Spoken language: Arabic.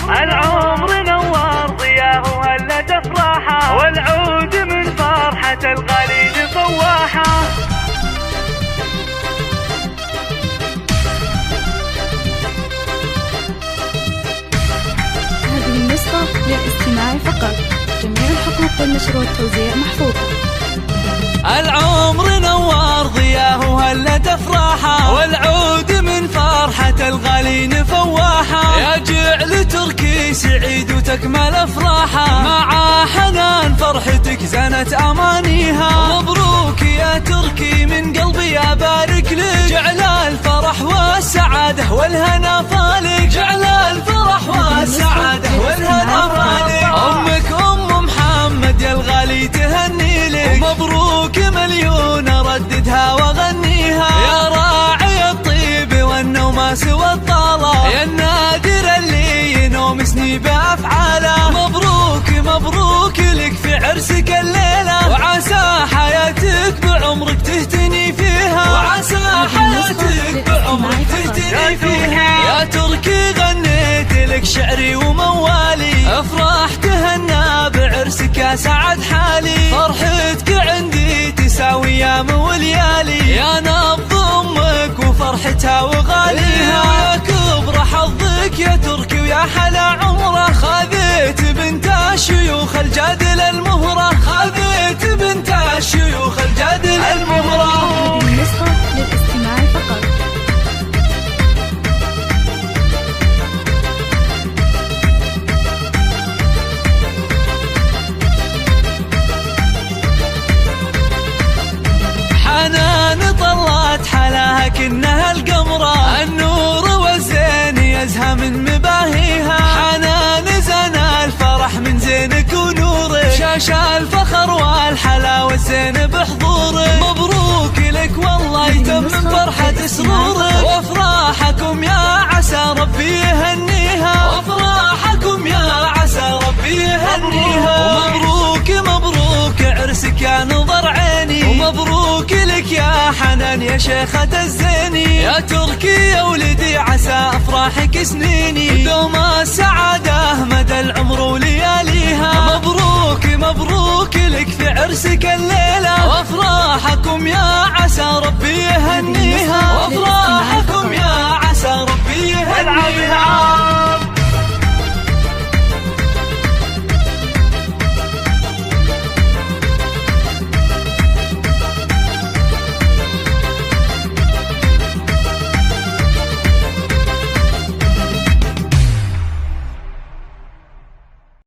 العمر نور ضياه وهلت افراحه، والعود من فرحة الغالين فواحه. هذه النسخة للاستماع فقط، جميع الحقوق والنشر والتوزيع محفوظة. العمر نور ضياه وهلت افراحه، والعود من فرحة الغالين فواحه. يا جعل تركي سعيد وتكمل افراحه، مع حنان فرحتك زنت امانيها. مبروك يا تركي من قلبي ابارك لك، جعل الفرح والسعاده والهنا فالك، جعل الفرح والسعاده والهنا فالك. امك ام محمد يا الغالي تهني لك، ومبروك مليون رددها واغنيها. يا راعي الطيب والنوماس والطالة، يا النادر اللي ينوم سني بافعاله. مبروك مبروك لك في عرسك الليله، وعسى حياتك بعمرك تهتني فيها، وعسى حياتك بعمرك تهتني فيها. يا تركي غنيت لك شعري وموالي، افراح تهنى بعرسك يا سعد حالي. فرحتك عندي تساوي ايام وليالي، يا نبض امك وفرحتها وغاليها. يا كبر حظك يا تركي ويا حلا عمره، خذيت بنت الشيوخ الجادل المهره، خذيت بنت الشيوخ الجادل المهره. هذه النسخة للاستماع فقط. حنان طلت حلاها كأنها القمرة، النور والزين يزهى من مباهيها. حنان زنا الفرح من زينك ونورك، شاش الفخر والحلا والزين بحضورك. مبروك لك والله يتمم فرحة سرورك، وافراحكم يا عسى ربي يهنيها، وافراحكم يا عسى ربي يهنيها. ومبروك مبروك عرسك يا نظر عيني، ومبروك لك يا حنان يا شيخة الزيني. يا تركي يا ولدي عسى افراحك سنيني، ودوم السعادة مدى العمر ولياليها. مبروك مبروك لك في عرسك الليلة، وافراحكم يا عسى ربي يهنيها، وافراحكم يا عسى ربي يهنيها.